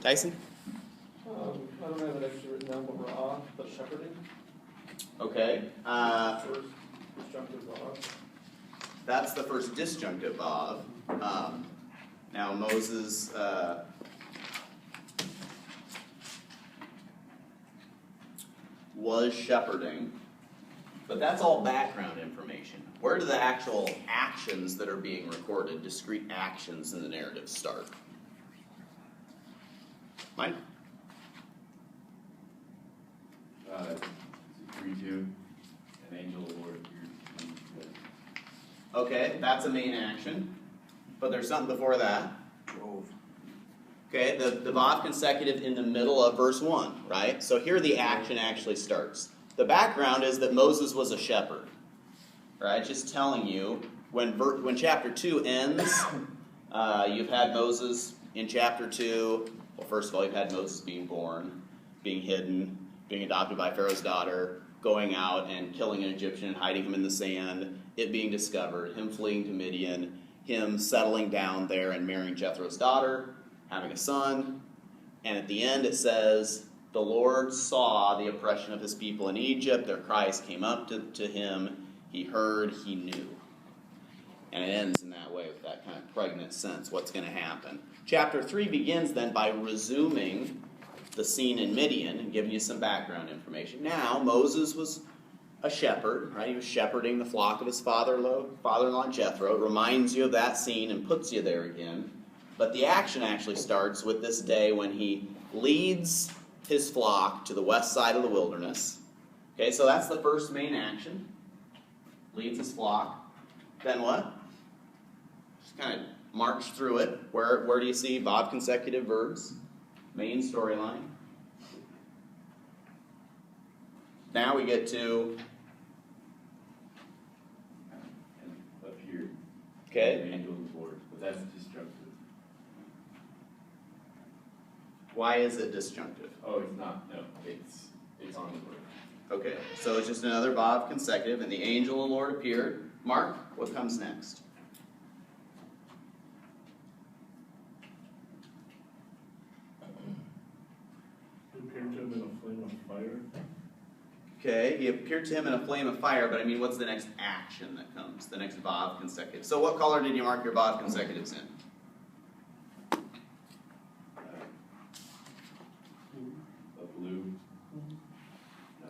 Tyson? I don't have it actually written down, but Ra'ah, but shepherding. Okay. First disjunctive Ra'ah. That's the first disjunctive of. Now Moses was shepherding, but that's all background information. Where do the actual actions that are being recorded, discrete actions in the narrative, start? Mike? 3:2, an angel of the Lord appeared. Okay, that's a main action, but there's something before that. Okay, the Vav consecutive in the middle of verse 1, right? So here the action actually starts. The background is that Moses was a shepherd, right? Just telling you, when chapter 2 ends, you've had Moses in chapter 2. Well, first of all, you've had Moses being born, being hidden, being adopted by Pharaoh's daughter, going out and killing an Egyptian, hiding him in the sand, it being discovered, him fleeing to Midian, him settling down there and marrying Jethro's daughter, having a son, and at the end it says, the Lord saw the oppression of his people in Egypt, their cries came up to him, he heard, he knew. And it ends in that way with that kind of pregnant sense, what's going to happen. Chapter 3 begins then by resuming the scene in Midian and giving you some background information. Now, Moses was a shepherd, right? He was shepherding the flock of his father-in-law Jethro. It reminds you of that scene and puts you there again. But the action actually starts with this day when he leads his flock to the west side of the wilderness. Okay, so that's the first main action. Leads his flock. Then what? Just kind of march through it. Where do you see Vav consecutive verbs? Main storyline. Now we get to... And appeared. Okay. An angel of the Lord, but that's disjunctive. Why is it disjunctive? Oh, it's not. No, it's on the word. Okay, so it's just another Vav consecutive, and the angel of the Lord appeared. Mark, what comes next? He appeared to him in a flame of fire. Okay, he appeared to him in a flame of fire, but I mean, what's the next action that comes? The next Vav consecutive. So what color did you mark your Vav consecutives in? A blue. No.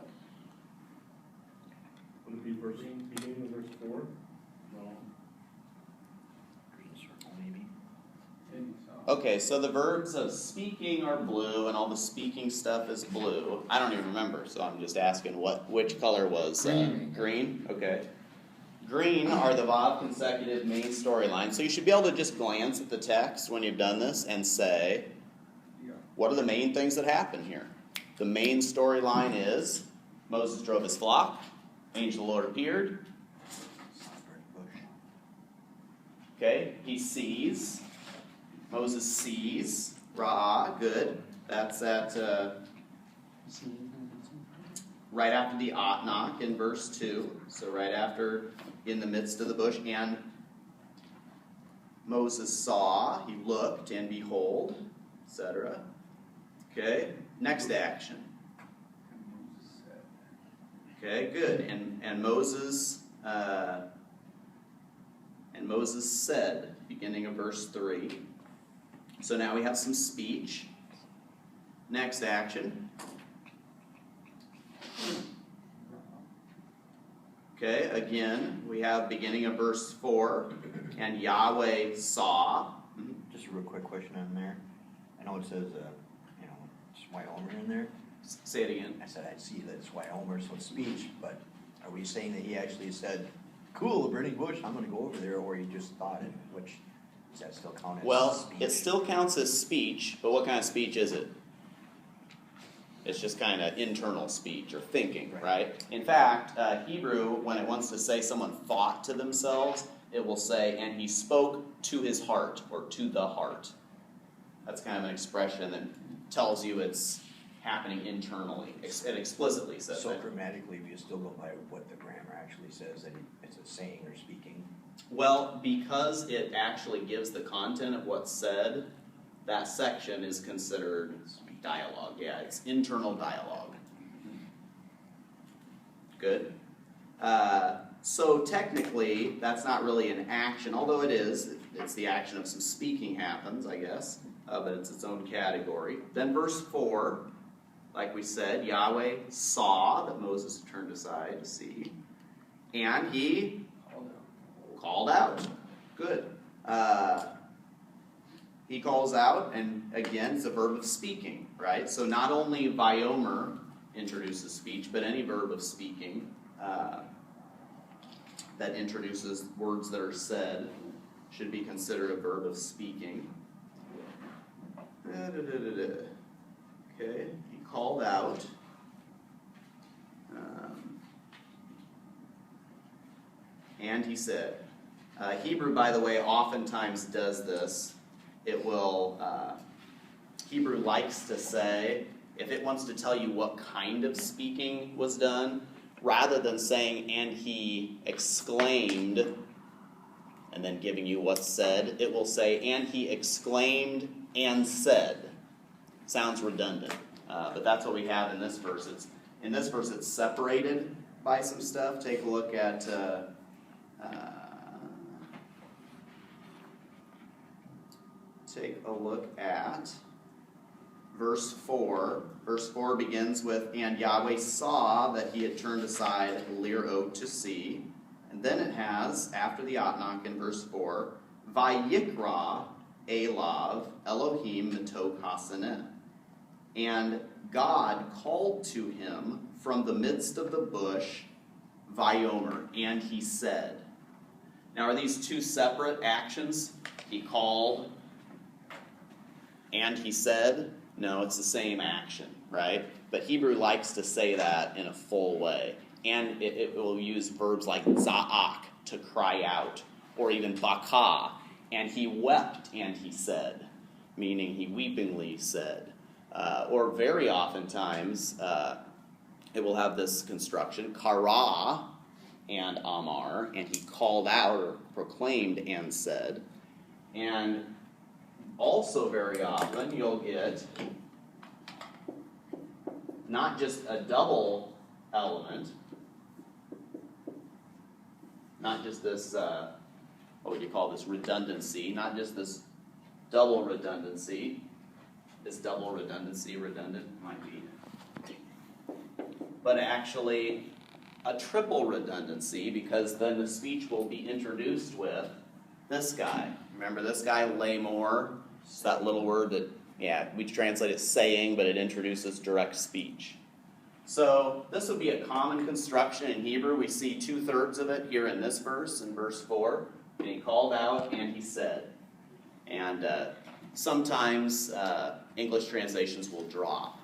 Would it be beginning of verse 4? No. Okay, so the verbs of speaking are blue, and all the speaking stuff is blue. I don't even remember, so I'm just asking which color was green? Okay. Green are the Vav consecutive main storyline. So you should be able to just glance at the text when you've done this and say, what are the main things that happen here? The main storyline is Moses drove his flock, angel of the Lord appeared. Okay, he sees. Moses sees. Ra'ah, good. That's at right after the Atnach in verse 2. So right after, in the midst of the bush. And Moses saw, he looked, and behold, etc. Okay, next action. Okay, good. And Moses said, beginning of verse 3. So now we have some speech. Next action. Okay, again, we have beginning of verse 4, and Yahweh saw. Just a real quick question on there. I know it says, Swiomer in there. Say it again. I said I see that it's Swiomer, so it's speech, but are we saying that he actually said, cool, a burning bush, I'm going to go over there, or he just thought it, which, does that still count as Well, speech? it still counts as speech, but what kind of speech is it? It's just kind of internal speech or thinking, right? In fact, Hebrew, when it wants to say someone thought to themselves, it will say, and he spoke to his heart, or to the heart. That's kind of an expression that tells you it's happening internally. It explicitly says So that. grammatically, we still go by what the grammar actually says, that it's a saying or speaking. Well, because it actually gives the content of what's said, that section is considered dialogue. Yeah, it's internal dialogue. Good. So technically, that's not really an action, although it is. It's the action of some speaking happens, I guess, but it's its own category. Then verse 4, like we said, Yahweh saw that Moses turned aside to see, and he called out. Good. He calls out, and again, it's a verb of speaking, right? So not only Viomer introduces speech, but any verb of speaking that introduces words that are said should be considered a verb of speaking. Okay, he called out. And he said. Hebrew, by the way, oftentimes does this. It will, Hebrew likes to say, if it wants to tell you what kind of speaking was done, rather than saying, and he exclaimed, and then giving you what's said, it will say, and he exclaimed and said. Sounds redundant, but that's what we have in this verse. In this verse, it's separated by some stuff. Take a look at verse 4. Verse 4 begins with, and Yahweh saw that he had turned aside Lirot to see. And then it has, after the Atnach in verse 4, Vayikra Elav Elohim Mitok Hasaneh. And God called to him from the midst of the bush, Viomer, and he said. Now, are these two separate actions? He called and he said? No, it's the same action, right? But Hebrew likes to say that in a full way. And it will use verbs like za'ak, to cry out, or even baka, and he wept and he said, meaning he weepingly said. Or very oftentimes, it will have this construction, kara and amar, and he called out or proclaimed and said. And also very often you'll get not just a double element, not just this, what would you call this, redundancy, not just this double redundancy. Is double redundancy redundant? Might be. But actually a triple redundancy, because then the speech will be introduced with this guy. Remember this guy, lamor? It's that little word that, yeah, we translate it saying, but it introduces direct speech. So this would be a common construction in Hebrew. We see 2/3 of it here in this verse, in verse 4. And he called out and he said. And sometimes English translations will drop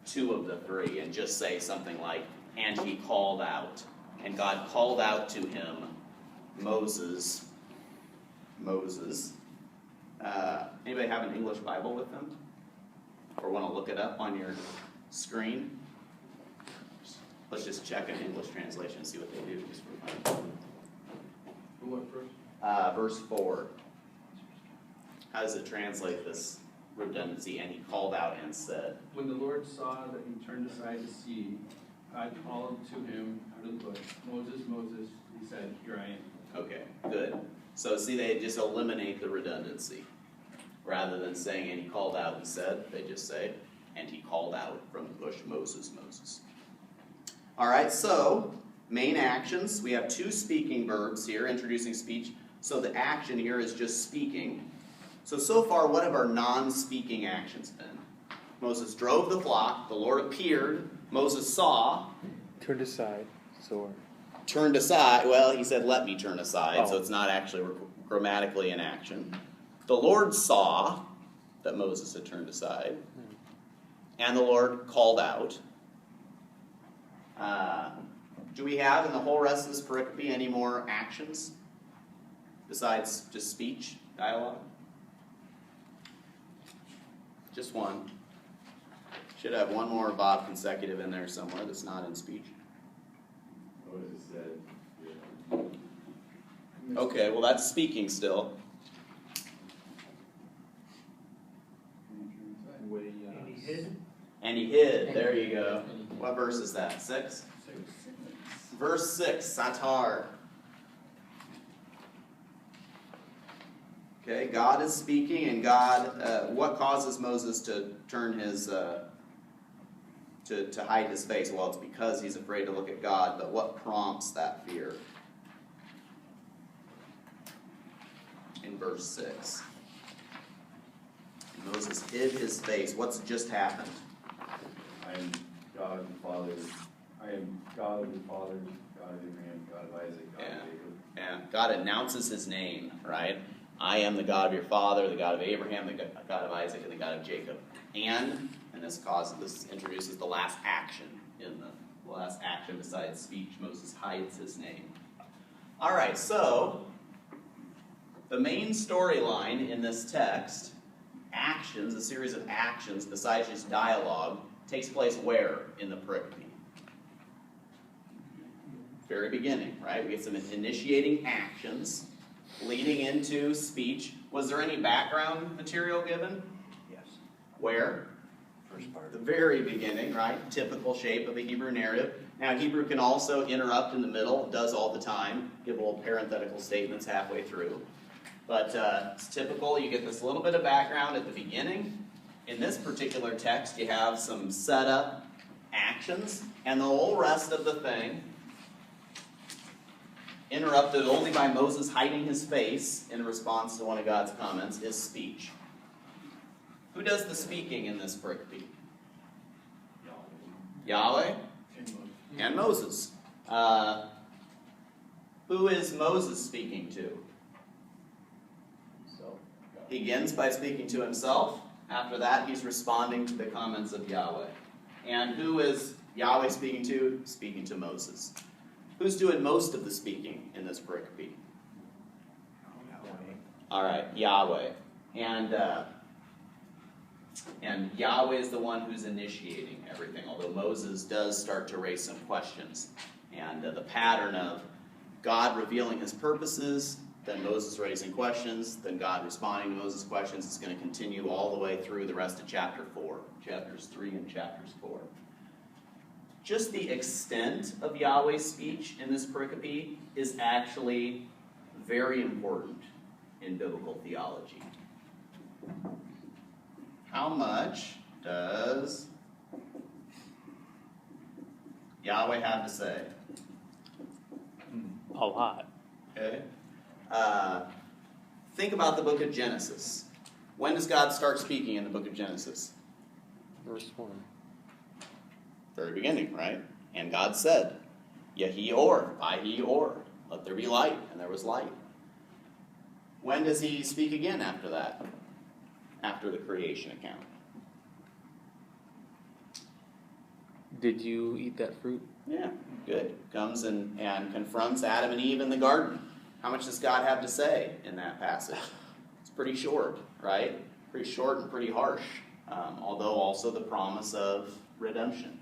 2 of the 3 and just say something like, and he called out. And God called out to him, Moses. Anybody have an English Bible with them? Or want to look it up on your screen? Let's just check an English translation and see what they do. Just for fun. What verse? Verse 4. How does it translate this redundancy? And he called out and said. When the Lord saw that he turned aside to see, God called to him out of the bush, Moses, Moses. He said, here I am. Okay, good. So see, they just eliminate the redundancy. Rather than saying, and he called out and said, they just say, and he called out from the bush, Moses, Moses. All right, so main actions. We have 2 speaking verbs here, introducing speech. So the action here is just speaking. So far, what have our non-speaking actions been? Moses drove the flock, the Lord appeared, Moses saw. Turned aside, sword. Turned aside, well, he said, let me turn aside, so Oh. it's not actually grammatically an action. The Lord saw that Moses had turned aside, and the Lord called out. Do we have in the whole rest of this pericope any more actions besides just speech, dialogue? Just one. Should have one more Bob consecutive in there somewhere that's not in speech. Moses said, Okay, well that's speaking still. hid. And he hid. There you go. What verse is that? 6? Verse 6, Satar. Okay, God is speaking, and God, what causes Moses to turn his, to hide his face? Well, it's because he's afraid to look at God, but what prompts that fear? In verse 6. Moses hid his face. What's just happened? I am God of the fathers. I am God of the fathers, God of Abraham, God of Isaac, God of Jacob. Yeah, God announces his name, right? I am the God of your father, the God of Abraham, the God of Isaac, and the God of Jacob. And this introduces the last action the last action besides speech. Moses hides his name. All right, so the main storyline in this text, actions, a series of actions besides just dialogue, takes place where in the pericope? Very beginning, right? We get some initiating actions leading into speech. Was there any background material given? Yes, Where? first part. The very beginning, right? Typical shape of a Hebrew narrative. Now, Hebrew can also interrupt in the middle, does all the time, give little parenthetical statements halfway through. But it's typical, you get this little bit of background at the beginning. In this particular text, you have some setup actions, and the whole rest of the thing, interrupted only by Moses hiding his face in response to one of God's comments, is speech. Who does the speaking in this pericope? Yahweh and Moses. Who is Moses speaking to? He begins by speaking to himself. After that, he's responding to the comments of Yahweh. And who is Yahweh speaking to? Speaking to Moses. Who's doing most of the speaking in this pericope? All right, Yahweh. And Yahweh is the one who's initiating everything, although Moses does start to raise some questions. And the pattern of God revealing his purposes, then Moses raising questions, then God responding to Moses' questions is going to continue all the way through the rest of chapter 4, chapters 3 and chapters 4. Just the extent of Yahweh's speech in this pericope is actually very important in biblical theology. How much does Yahweh have to say? A lot. Okay. Think about the book of Genesis. When does God start speaking in the book of Genesis? Verse 1. Very beginning, right? And God said, Yehi or, Vahi or, let there be light, and there was light. When does he speak again after that? After the creation account. Did you eat that fruit? Yeah, good. Comes and confronts Adam and Eve in the garden. How much does God have to say in that passage? It's pretty short, right? Pretty short and pretty harsh, although also the promise of redemption.